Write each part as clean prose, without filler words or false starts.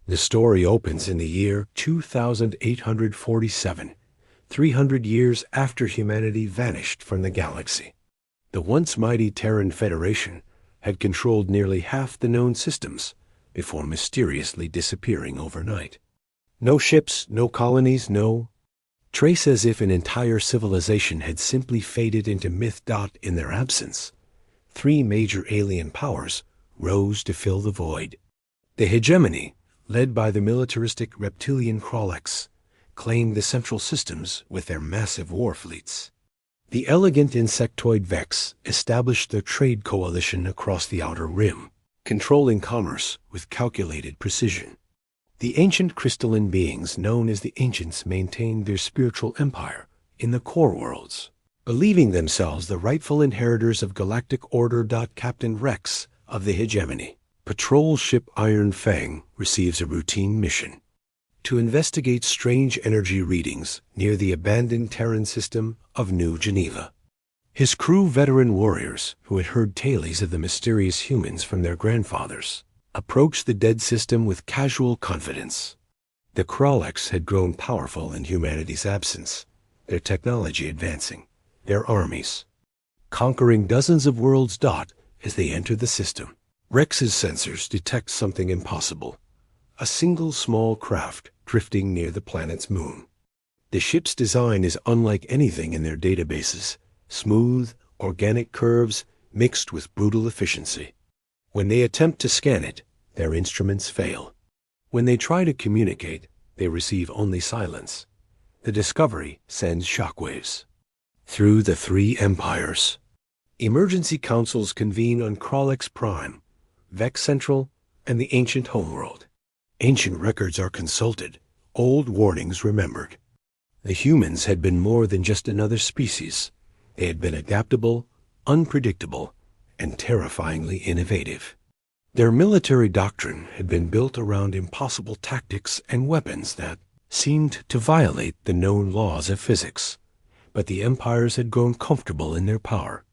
The story opens in the year 2847, 300 years after humanity vanished from the galaxy. The once mighty Terran Federation had controlled nearly half the known systems before mysteriously disappearing overnight. No ships, no colonies, no trace, as if an entire civilization had simply faded into myth. In their absence, three major alien powers rose to fill the void. The hegemony, led by the militaristic reptilian Krollex, claimed the central systems with their massive war fleets. The elegant insectoid Vex established their trade coalition across the Outer Rim, controlling commerce with calculated precision. The ancient crystalline beings known as the Ancients maintained their spiritual empire in the core worlds, believing themselves the rightful inheritors of Galactic Order. Captain Rex of the hegemony, patrol ship Iron Fang, receives a routine mission to investigate strange energy readings near the abandoned Terran system of New Geneva. His crew, veteran warriors who had heard tales of the mysterious humans from their grandfathers, approached the dead system with casual confidence. The Krollex had grown powerful in humanity's absence, their technology advancing, their armies conquering dozens of worlds. As they enter the system, Rex's sensors detect something impossible: a single small craft drifting near the planet's moon. The ship's design is unlike anything in their databases: smooth, organic curves mixed with brutal efficiency. When they attempt to scan it, their instruments fail. When they try to communicate, they receive only silence. The discovery sends shockwaves through the three empires. Emergency councils convene on Krollex Prime, Vex Central, and the ancient homeworld. Ancient records are consulted, old warnings remembered. The humans had been more than just another species. They had been adaptable, unpredictable, and terrifyingly innovative. Their military doctrine had been built around impossible tactics and weapons that seemed to violate the known laws of physics. But the empires had grown comfortable in their power.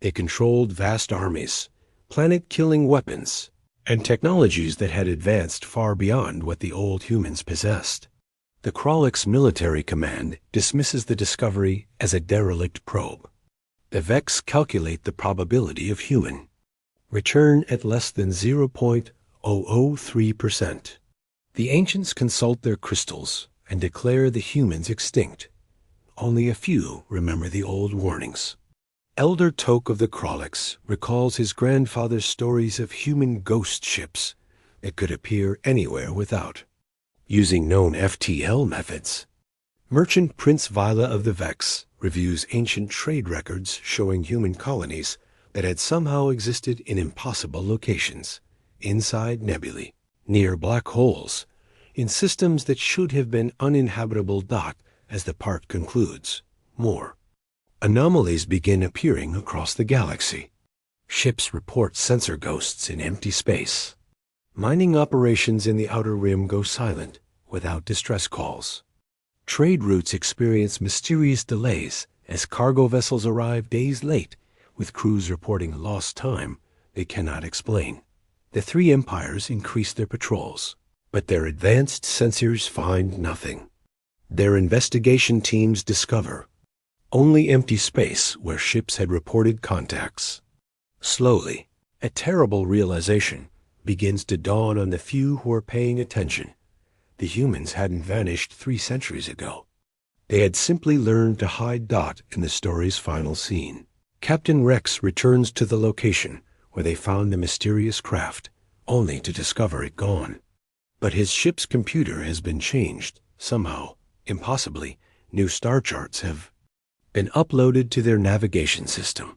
They controlled vast armies, planet-killing weapons, and technologies that had advanced far beyond what the old humans possessed. The Krollex military command dismisses the discovery as a derelict probe. The Vex calculate the probability of human return at less than 0.003%. The ancients consult their crystals and declare the humans extinct. Only a few remember the old warnings. Elder Toke of the Krollex recalls his grandfather's stories of human ghost ships that could appear anywhere without using known FTL methods. Merchant Prince Vila of the Vex reviews ancient trade records showing human colonies that had somehow existed in impossible locations, inside nebulae, near black holes, in systems that should have been uninhabitable. As the part concludes, more anomalies begin appearing across the galaxy. Ships report sensor ghosts in empty space. Mining operations in the Outer Rim go silent without distress calls. Trade routes experience mysterious delays as cargo vessels arrive days late, with crews reporting lost time they cannot explain. The three empires increase their patrols, but their advanced sensors find nothing. Their investigation teams discover only empty space where ships had reported contacts. Slowly, a terrible realization begins to dawn on the few who are paying attention. The humans hadn't vanished 3 centuries ago. They had simply learned to hide. In the story's final scene, Captain Rex returns to the location where they found the mysterious craft, only to discover it gone. But his ship's computer has been changed. Somehow, impossibly, new star charts have been uploaded to their navigation system.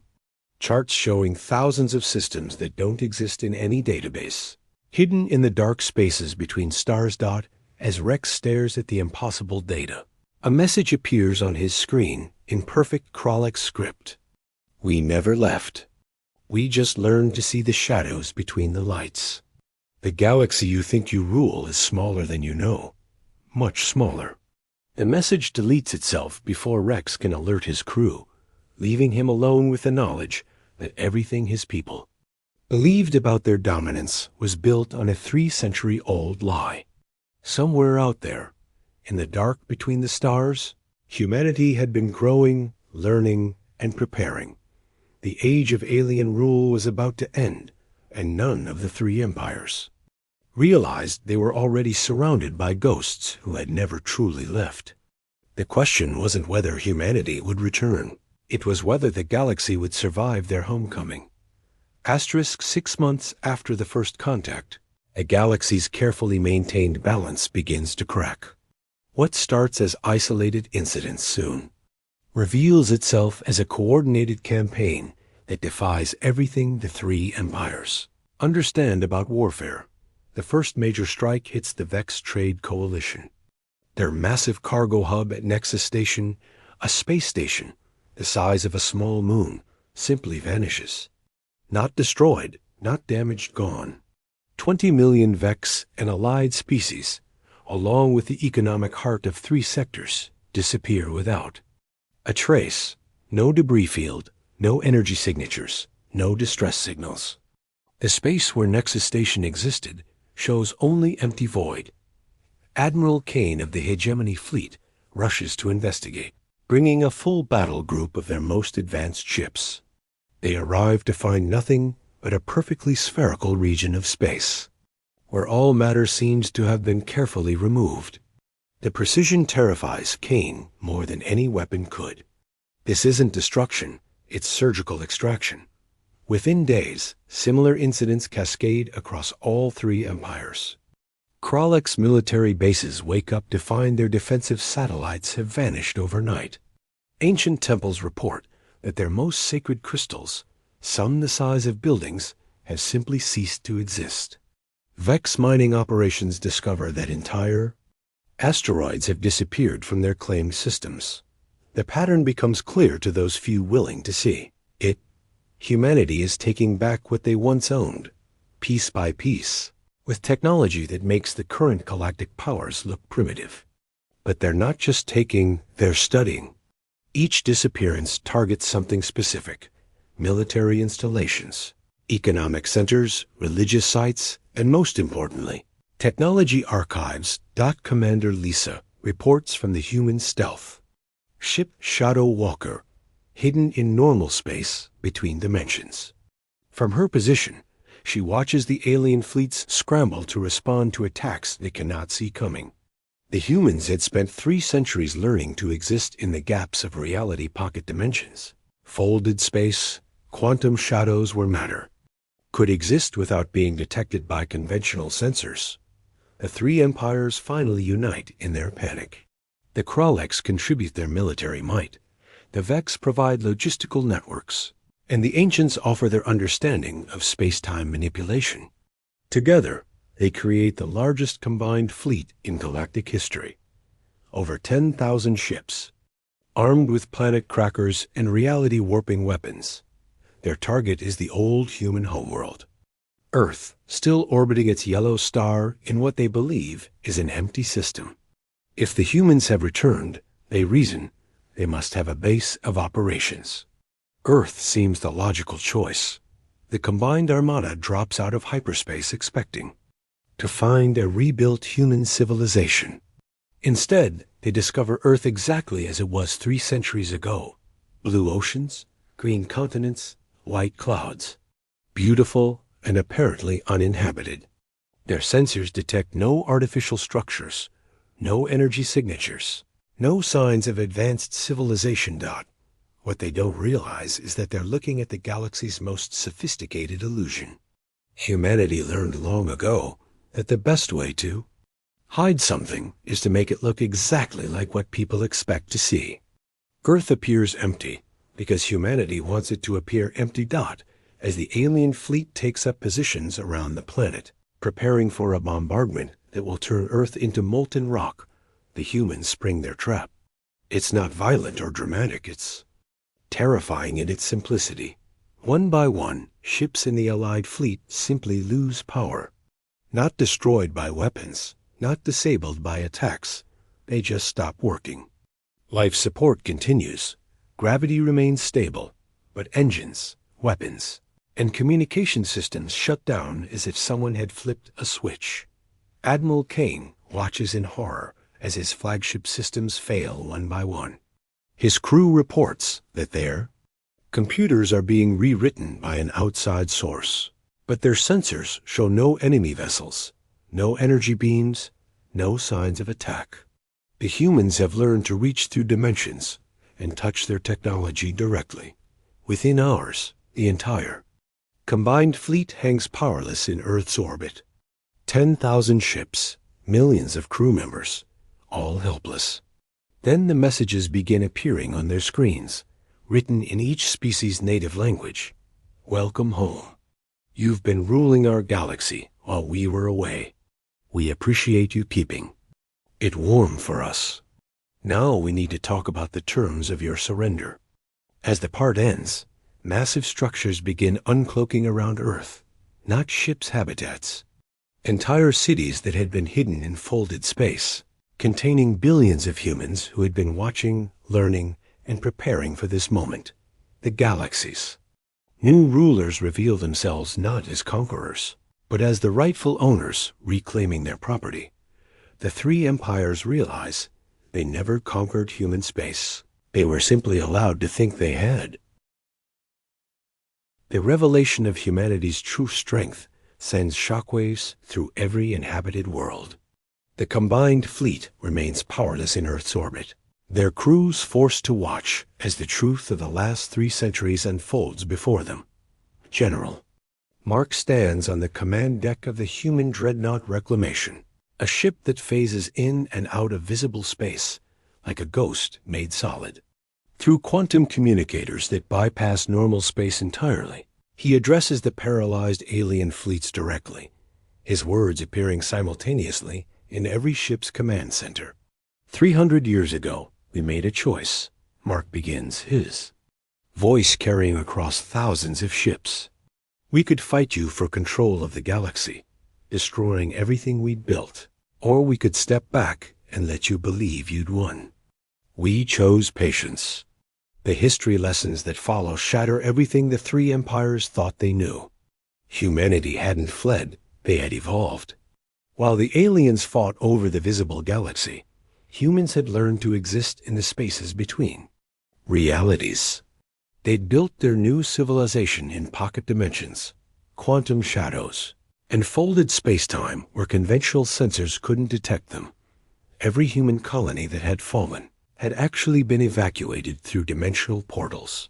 Charts showing thousands of systems that don't exist in any database, hidden in the dark spaces between stars. As Rex stares at the impossible data, a message appears on his screen in perfect Krollex script. We never left. We just learned to see the shadows between the lights. The galaxy you think you rule is smaller than you know. Much smaller. The message deletes itself before Rex can alert his crew, leaving him alone with the knowledge that everything his people believed about their dominance was built on a 3-century-old lie. Somewhere out there, in the dark between the stars, humanity had been growing, learning, and preparing. The age of alien rule was about to end, and none of the three empires realized they were already surrounded by ghosts who had never truly left. The question wasn't whether humanity would return. It was whether the galaxy would survive their homecoming. 6 months after the first contact, a galaxy's carefully maintained balance begins to crack. What starts as isolated incidents soon reveals itself as a coordinated campaign that defies everything the three empires understand about warfare. The first major strike hits the Vex Trade Coalition. Their massive cargo hub at Nexus Station, a space station the size of a small moon, simply vanishes. Not destroyed, not damaged, gone. 20 million Vex and allied species, along with the economic heart of 3 sectors, disappear without a trace. No debris field, no energy signatures, no distress signals. The space where Nexus Station existed shows only empty void. Admiral Kane of the Hegemony Fleet rushes to investigate, bringing a full battle group of their most advanced ships. They arrive to find nothing but a perfectly spherical region of space, where all matter seems to have been carefully removed. The precision terrifies Kane more than any weapon could. This isn't destruction, it's surgical extraction. Within days, similar incidents cascade across all 3 empires. Kralek's military bases wake up to find their defensive satellites have vanished overnight. Ancient temples report that their most sacred crystals, some the size of buildings, have simply ceased to exist. Vex mining operations discover that entire asteroids have disappeared from their claimed systems. The pattern becomes clear to those few willing to see it. Humanity is taking back what they once owned, piece by piece, with technology that makes the current galactic powers look primitive. But they're not just taking, they're studying. Each disappearance targets something specific: military installations, economic centers, religious sites, and most importantly, technology archives. Commander Lisa reports from the human stealth ship Shadow Walker, hidden in normal space between dimensions. From her position, she watches the alien fleets scramble to respond to attacks they cannot see coming. The humans had spent 3 centuries learning to exist in the gaps of reality pocket dimensions. Folded space, quantum shadows where matter could exist without being detected by conventional sensors. The 3 empires finally unite in their panic. The Kraleks contribute their military might. The Vex provide logistical networks, and the ancients offer their understanding of space-time manipulation. Together, they create the largest combined fleet in galactic history. Over 10,000 ships, armed with planet crackers and reality-warping weapons. Their target is the old human homeworld, Earth, still orbiting its yellow star in what they believe is an empty system. If the humans have returned, they reason, they must have a base of operations. Earth seems the logical choice. The combined armada drops out of hyperspace expecting to find a rebuilt human civilization. Instead, they discover Earth exactly as it was 3 centuries ago. Blue oceans, green continents, white clouds. Beautiful and apparently uninhabited. Their sensors detect no artificial structures, no energy signatures, no signs of advanced civilization. What they don't realize is that they're looking at the galaxy's most sophisticated illusion. Humanity learned long ago that the best way to hide something is to make it look exactly like what people expect to see. Earth appears empty because humanity wants it to appear empty. As the alien fleet takes up positions around the planet, preparing for a bombardment that will turn Earth into molten rock, the humans spring their trap. It's not violent or dramatic, it's terrifying in its simplicity. One by one, ships in the Allied fleet simply lose power. Not destroyed by weapons, not disabled by attacks, they just stop working. Life support continues. Gravity remains stable, but engines, weapons, and communication systems shut down as if someone had flipped a switch. Admiral Kane watches in horror as his flagship systems fail one by one. His crew reports that their computers are being rewritten by an outside source, but their sensors show no enemy vessels, no energy beams, no signs of attack. The humans have learned to reach through dimensions and touch their technology directly. Within hours, the entire combined fleet hangs powerless in Earth's orbit. 10,000 ships, millions of crew members, all helpless. Then the messages begin appearing on their screens, written in each species' native language. Welcome home. You've been ruling our galaxy while we were away. We appreciate you keeping it warm for us. Now we need to talk about the terms of your surrender. As the part ends, massive structures begin uncloaking around Earth, not ships' habitats. Entire cities that had been hidden in folded space, containing billions of humans who had been watching, learning, and preparing for this moment. The galaxies. New rulers reveal themselves not as conquerors, but as the rightful owners reclaiming their property. The three empires realize they never conquered human space. They were simply allowed to think they had. The revelation of humanity's true strength sends shockwaves through every inhabited world. The combined fleet remains powerless in Earth's orbit, their crews forced to watch as the truth of the last 3 centuries unfolds before them. General Mark stands on the command deck of the human dreadnought Reclamation, a ship that phases in and out of visible space like a ghost made solid. Through quantum communicators that bypass normal space entirely, he addresses the paralyzed alien fleets directly, his words appearing simultaneously in every ship's command center. 300 years ago, we made a choice, Mark begins, his voice carrying across thousands of ships. We could fight you for control of the galaxy, destroying everything we'd built, or we could step back and let you believe you'd won. We chose patience. The history lessons that follow shatter everything the three empires thought they knew. Humanity hadn't fled, they had evolved. While the aliens fought over the visible galaxy, humans had learned to exist in the spaces between realities. They'd built their new civilization in pocket dimensions, quantum shadows, and folded space-time where conventional sensors couldn't detect them. Every human colony that had fallen had actually been evacuated through dimensional portals.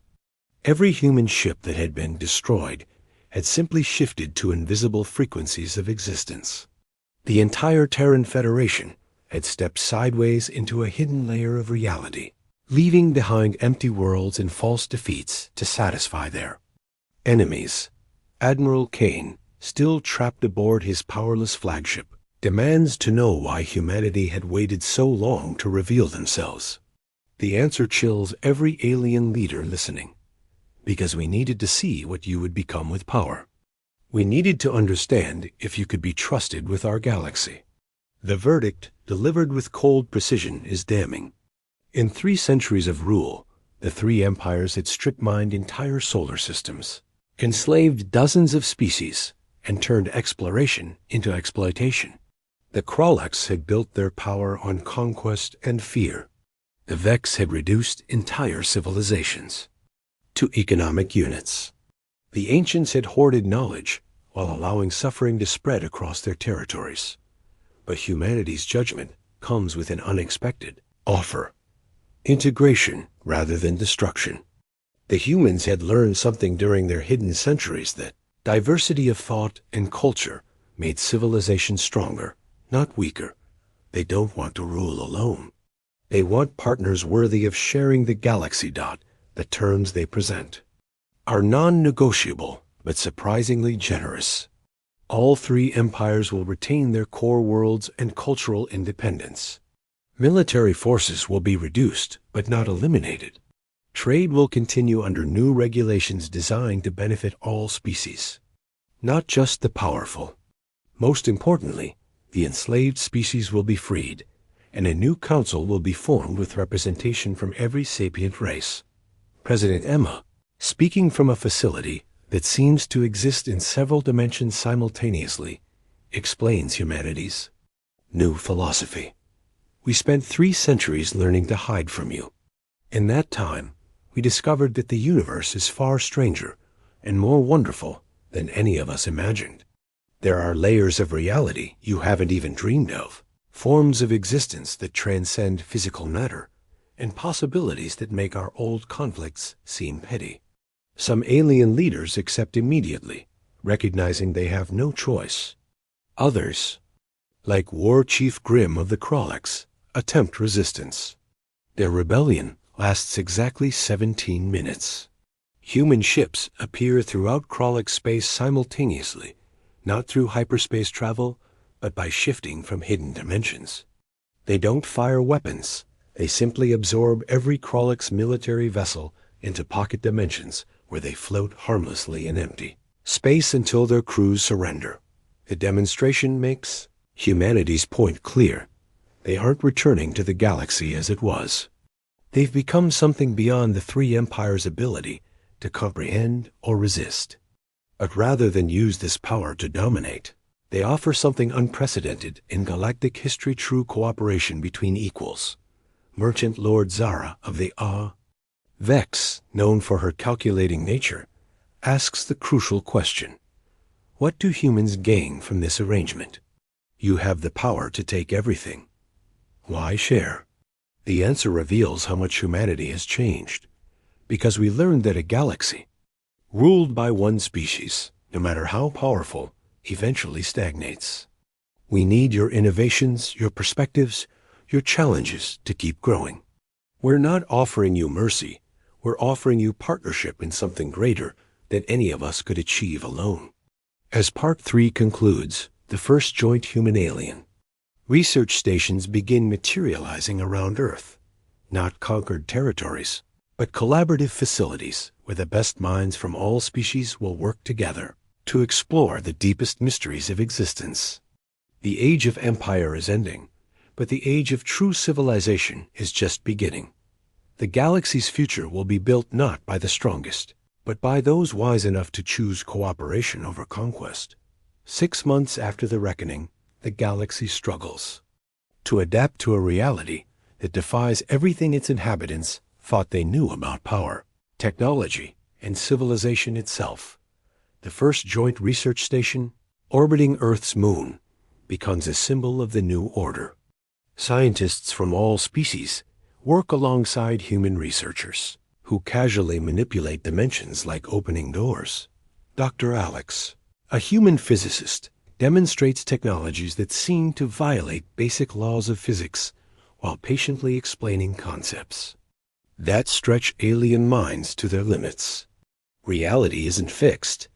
Every human ship that had been destroyed had simply shifted to invisible frequencies of existence. The entire Terran Federation had stepped sideways into a hidden layer of reality, leaving behind empty worlds and false defeats to satisfy their enemies. Admiral Kane, still trapped aboard his powerless flagship, demands to know why humanity had waited so long to reveal themselves. The answer chills every alien leader listening. Because we needed to see what you would become with power. We needed to understand if you could be trusted with our galaxy. The verdict, delivered with cold precision, is damning. In 3 centuries of rule, the three empires had strip-mined entire solar systems, enslaved dozens of species, and turned exploration into exploitation. The Kraleks had built their power on conquest and fear. The Vex had reduced entire civilizations to economic units. The ancients had hoarded knowledge while allowing suffering to spread across their territories. But humanity's judgment comes with an unexpected offer: integration rather than destruction. The humans had learned something during their hidden centuries, that diversity of thought and culture made civilization stronger, not weaker. They don't want to rule alone. They want partners worthy of sharing the galaxy. The terms they present are non-negotiable, but surprisingly generous. All 3 empires will retain their core worlds and cultural independence. Military forces will be reduced, but not eliminated. Trade will continue under new regulations designed to benefit all species, not just the powerful. Most importantly, the enslaved species will be freed, and a new council will be formed with representation from every sapient race. President Emma, speaking from a facility that seems to exist in several dimensions simultaneously, explains humanity's new philosophy. We spent 3 centuries learning to hide from you. In that time, we discovered that the universe is far stranger and more wonderful than any of us imagined. There are layers of reality you haven't even dreamed of, forms of existence that transcend physical matter, and possibilities that make our old conflicts seem petty. Some alien leaders accept immediately, recognizing they have no choice. Others, like War Chief Grimm of the Kroleks, attempt resistance. Their rebellion lasts exactly 17 minutes. Human ships appear throughout Krolek space simultaneously, not through hyperspace travel, but by shifting from hidden dimensions. They don't fire weapons. They simply absorb every Krolek's military vessel into pocket dimensions where they float harmlessly in empty space until their crews surrender. The demonstration makes humanity's point clear. They aren't returning to the galaxy as it was. They've become something beyond the 3 empires' ability to comprehend or resist. But rather than use this power to dominate, they offer something unprecedented in galactic history: true cooperation between equals. Merchant Lord Zara of the Vex, known for her calculating nature, asks the crucial question: what do humans gain from this arrangement? You have the power to take everything. Why share? The answer reveals how much humanity has changed, because we learned that a galaxy ruled by one species, no matter how powerful, eventually stagnates. We need your innovations, your perspectives, your challenges to keep growing. We're not offering you mercy. We're offering you partnership in something greater than any of us could achieve alone. As Part 3 concludes, the first joint human-alien research stations begin materializing around Earth, not conquered territories, but collaborative facilities where the best minds from all species will work together to explore the deepest mysteries of existence. The age of empire is ending, but the age of true civilization is just beginning. The galaxy's future will be built not by the strongest, but by those wise enough to choose cooperation over conquest. 6 months after the reckoning, the galaxy struggles to adapt to a reality that defies everything its inhabitants thought they knew about power, technology, and civilization itself. The first joint research station, orbiting Earth's moon, becomes a symbol of the new order. Scientists from all species work alongside human researchers who casually manipulate dimensions like opening doors. Dr. Alex, a human physicist, demonstrates technologies that seem to violate basic laws of physics while patiently explaining concepts that stretch alien minds to their limits. Reality isn't fixed.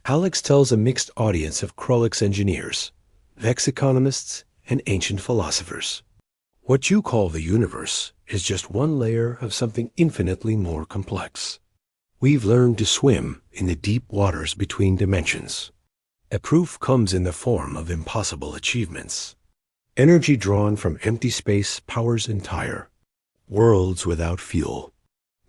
Alex tells a mixed audience of Krolek's engineers, Vex economists, and ancient philosophers. What you call the universe is just one layer of something infinitely more complex. We've learned to swim in the deep waters between dimensions. A proof comes in the form of impossible achievements. Energy drawn from empty space powers entire worlds without fuel.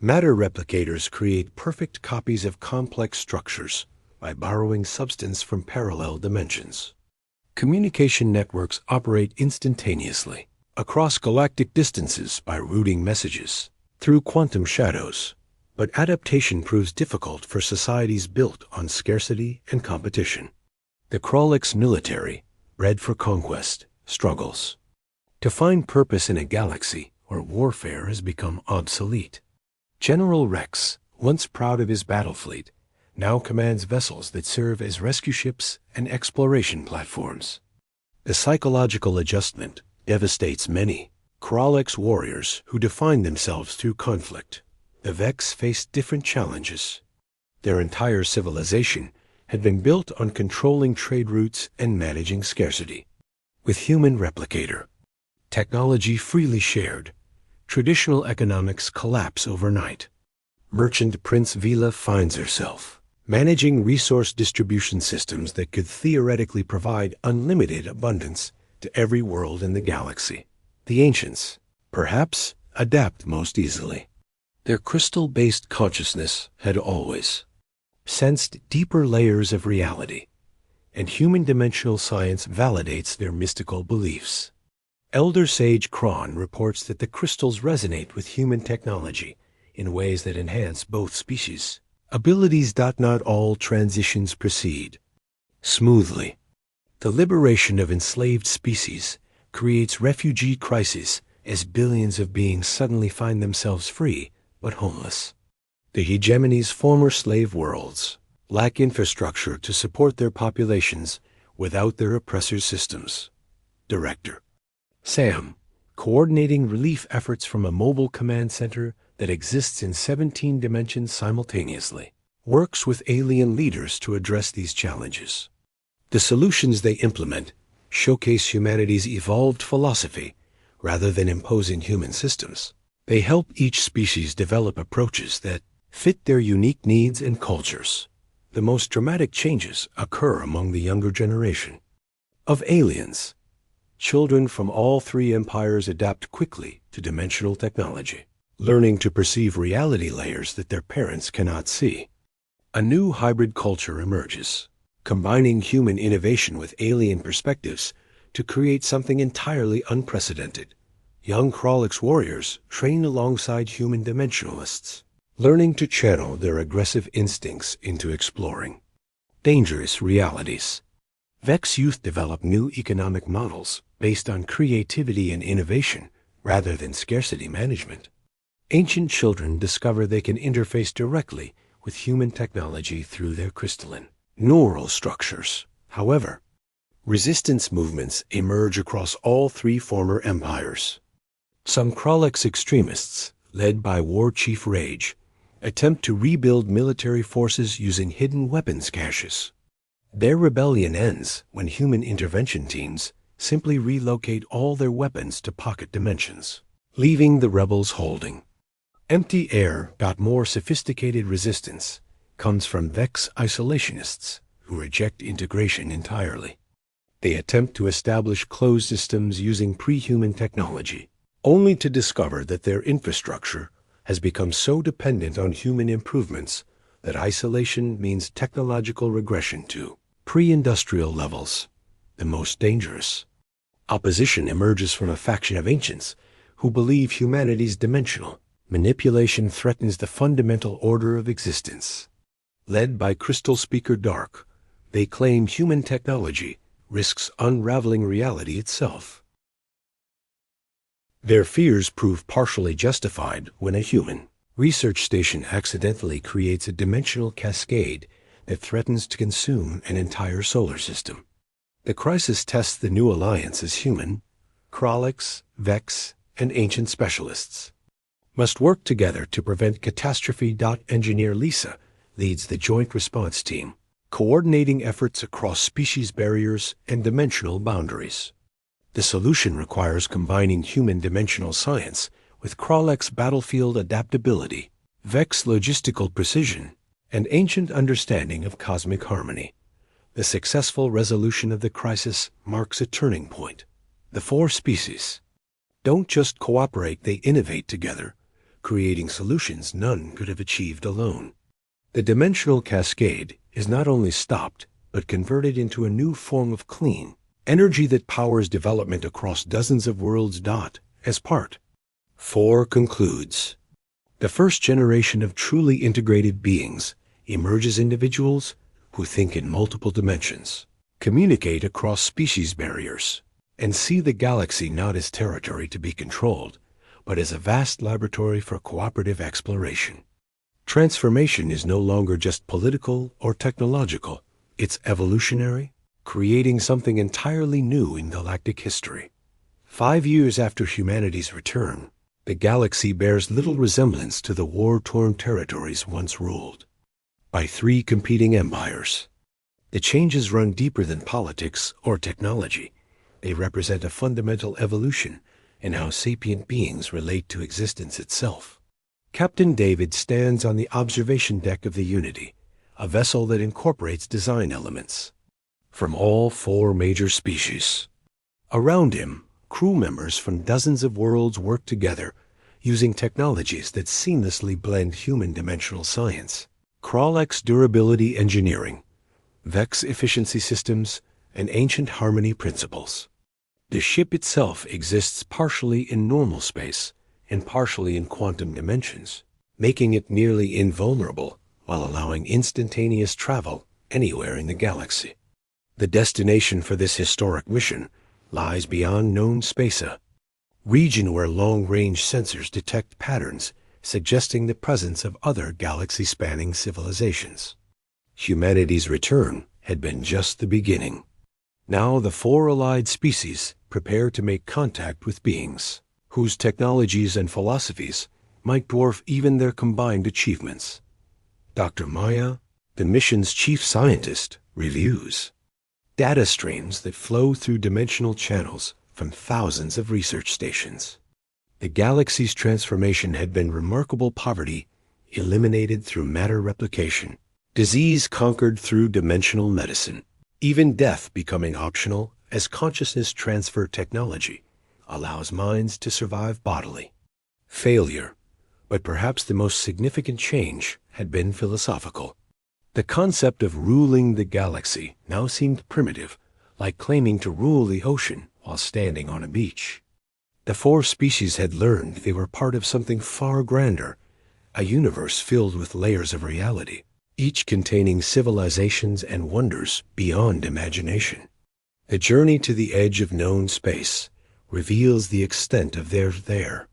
Matter replicators create perfect copies of complex structures by borrowing substance from parallel dimensions. Communication networks operate instantaneously across galactic distances by routing messages through quantum shadows. But adaptation proves difficult for societies built on scarcity and competition. The Krolek's military, bred for conquest, struggles to find purpose in a galaxy where warfare has become obsolete. General Rex, once proud of his battle fleet, now commands vessels that serve as rescue ships and exploration platforms. The psychological adjustment devastates many Krolek's warriors who define themselves through conflict. The Vex faced different challenges. Their entire civilization had been built on controlling trade routes and managing scarcity. With human replicator, technology freely shared, traditional economics collapse overnight. Merchant Prince Vila finds herself managing resource distribution systems that could theoretically provide unlimited abundance to every world in the galaxy. The ancients, perhaps, adapt most easily. Their crystal-based consciousness had always sensed deeper layers of reality, and human dimensional science validates their mystical beliefs. Elder Sage Kron reports that the crystals resonate with human technology in ways that enhance both species' abilities. Not all transitions proceed smoothly. The liberation of enslaved species creates refugee crises as billions of beings suddenly find themselves free but homeless. The hegemony's former slave worlds lack infrastructure to support their populations without their oppressors' systems. Director Sam, coordinating relief efforts from a mobile command center that exists in 17 dimensions simultaneously, works with alien leaders to address these challenges. The solutions they implement showcase humanity's evolved philosophy rather than imposing human systems. They help each species develop approaches that fit their unique needs and cultures. The most dramatic changes occur among the younger generation. Of aliens, children from all three empires adapt quickly to dimensional technology, learning to perceive reality layers that their parents cannot see. A new hybrid culture emerges, combining human innovation with alien perspectives to create something entirely unprecedented. Young Krolix warriors train alongside human dimensionalists, learning to channel their aggressive instincts into exploring dangerous realities. Vex youth develop new economic models based on creativity and innovation rather than scarcity management. Ancient children discover they can interface directly with human technology through their crystalline neural structures. However, resistance movements emerge across all three former empires. Some Krolix extremists, led by War Chief Rage, attempt to rebuild military forces using hidden weapons caches. Their rebellion ends when human intervention teams simply relocate all their weapons to pocket dimensions, leaving the rebels holding empty air. More sophisticated resistance comes from Vex isolationists who reject integration entirely. They attempt to establish closed systems using pre-human technology, only to discover that their infrastructure has become so dependent on human improvements that isolation means technological regression to pre-industrial levels, the most dangerous. Opposition emerges from a faction of ancients who believe humanity's dimensional manipulation threatens the fundamental order of existence. Led by Crystal Speaker Dark, they claim human technology risks unraveling reality itself. Their fears prove partially justified when a human research station accidentally creates a dimensional cascade that threatens to consume an entire solar system. The crisis tests the new alliance as human, Krolix, Vex, and ancient specialists must work together to prevent catastrophe. Engineer Lisa leads the joint response team, coordinating efforts across species barriers and dimensional boundaries. The solution requires combining human dimensional science with Krolix battlefield adaptability, Vex logistical precision, and ancient understanding of cosmic harmony. The successful resolution of the crisis marks a turning point. The four species don't just cooperate, they innovate together, creating solutions none could have achieved alone. The dimensional cascade is not only stopped, but converted into a new form of clean energy that powers development across dozens of worlds. As part 4 concludes, the first generation of truly integrated beings emerges individuals who think in multiple dimensions, communicate across species barriers, and see the galaxy not as territory to be controlled, but as a vast laboratory for cooperative exploration. Transformation is no longer just political or technological, it's evolutionary, creating something entirely new in galactic history. 5 years after humanity's return, the galaxy bears little resemblance to the war-torn territories once ruled by 3 competing empires. The changes run deeper than politics or technology. They represent a fundamental evolution in how sapient beings relate to existence itself. Captain David stands on the observation deck of the Unity, a vessel that incorporates design elements from all 4 major species. Around him, crew members from dozens of worlds work together, using technologies that seamlessly blend human dimensional science, Krolix durability engineering, Vex efficiency systems, and ancient harmony principles. The ship itself exists partially in normal space and partially in quantum dimensions, making it nearly invulnerable while allowing instantaneous travel anywhere in the galaxy. The destination for this historic mission lies beyond known space-a region where long-range sensors detect patterns suggesting the presence of other galaxy-spanning civilizations. Humanity's return had been just the beginning. Now the four allied species prepare to make contact with beings whose technologies and philosophies might dwarf even their combined achievements. Dr. Maya, the mission's chief scientist, reviews data streams that flow through dimensional channels from thousands of research stations. The galaxy's transformation had been remarkable: poverty eliminated through matter replication, disease conquered through dimensional medicine, even death becoming optional as consciousness transfer technology allows minds to survive bodily. Failure, but perhaps the most significant change, had been philosophical. The concept of ruling the galaxy now seemed primitive, like claiming to rule the ocean while standing on a beach. The four species had learned they were part of something far grander, a universe filled with layers of reality, each containing civilizations and wonders beyond imagination. The journey to the edge of known space reveals the extent of their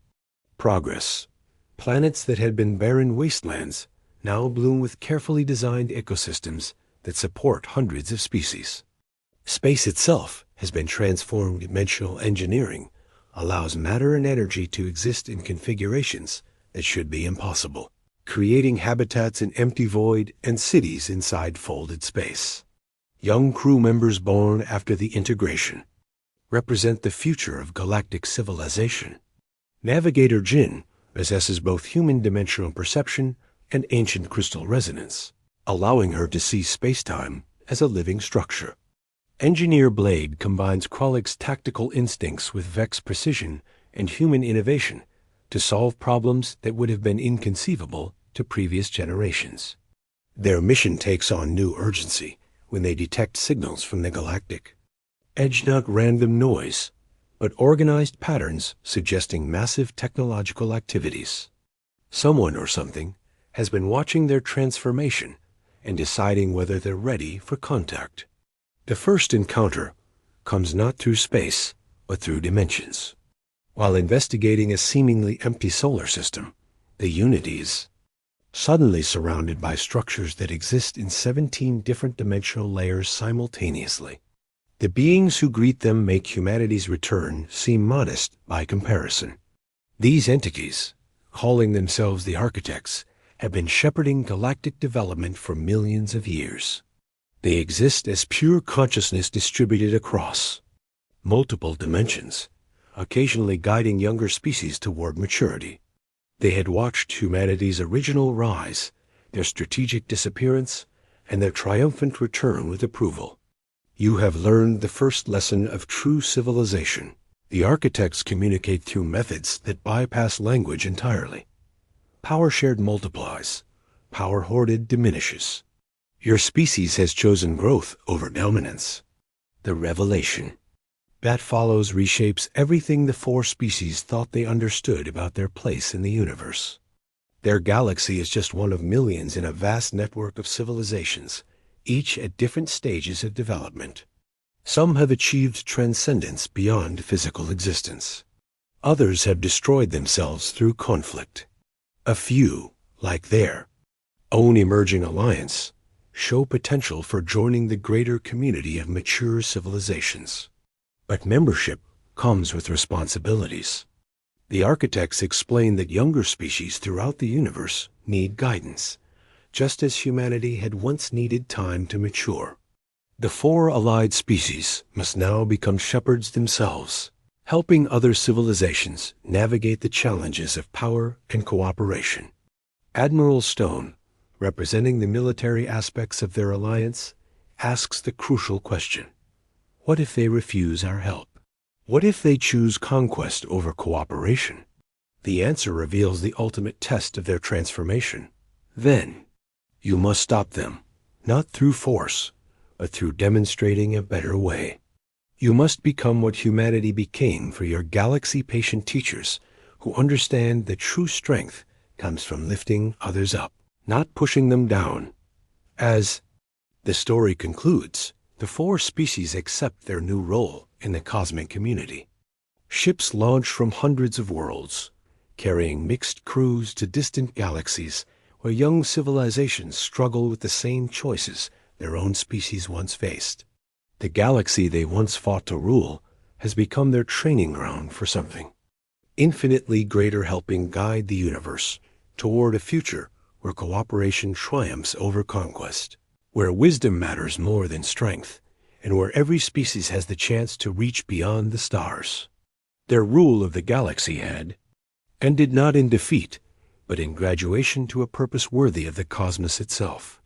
progress. Planets that had been barren wastelands now bloom with carefully designed ecosystems that support hundreds of species. Space itself has been transformed. Dimensional engineering allows matter and energy to exist in configurations that should be impossible, creating habitats in empty void and cities inside folded space. Young crew members born after the integration represent the future of galactic civilization. Navigator Jin possesses both human dimensional perception and ancient crystal resonance, allowing her to see space-time as a living structure. Engineer Blade combines Krollik's tactical instincts with Vec's precision and human innovation to solve problems that would have been inconceivable to previous generations. Their mission takes on new urgency when they detect signals from the galactic edge, not random noise, but organized patterns suggesting massive technological activities. Someone or something has been watching their transformation and deciding whether they're ready for contact. The first encounter comes not through space, but through dimensions. While investigating a seemingly empty solar system, the Unity is suddenly surrounded by structures that exist in 17 different dimensional layers simultaneously. The beings who greet them make humanity's return seem modest by comparison. These entities, calling themselves the Architects, have been shepherding galactic development for millions of years. They exist as pure consciousness distributed across multiple dimensions, occasionally guiding younger species toward maturity. They had watched humanity's original rise, their strategic disappearance, and their triumphant return with approval. You have learned the first lesson of true civilization. The Architects communicate through methods that bypass language entirely. Power shared multiplies, power hoarded diminishes. Your species has chosen growth over dominance. The revelation that follows reshapes everything the four species thought they understood about their place in the universe. Their galaxy is just one of millions in a vast network of civilizations, each at different stages of development. Some have achieved transcendence beyond physical existence. Others have destroyed themselves through conflict. A few, like their own emerging alliance, show potential for joining the greater community of mature civilizations. But membership comes with responsibilities. The Architects explain that younger species throughout the universe need guidance, just as humanity had once needed time to mature. The four allied species must now become shepherds themselves, helping other civilizations navigate the challenges of power and cooperation. Admiral Stone, representing the military aspects of their alliance, asks the crucial question: what if they refuse our help? What if they choose conquest over cooperation? The answer reveals the ultimate test of their transformation. Then, you must stop them, not through force, but through demonstrating a better way. You must become what humanity became for your galaxy-patient teachers who understand that true strength comes from lifting others up, not pushing them down. As the story concludes, the four species accept their new role in the cosmic community. Ships launch from hundreds of worlds, carrying mixed crews to distant galaxies where young civilizations struggle with the same choices their own species once faced. The galaxy they once fought to rule has become their training ground for something infinitely greater, helping guide the universe toward a future where cooperation triumphs over conquest, where wisdom matters more than strength, and where every species has the chance to reach beyond the stars. Their rule of the galaxy had ended not in defeat, but in graduation to a purpose worthy of the cosmos itself.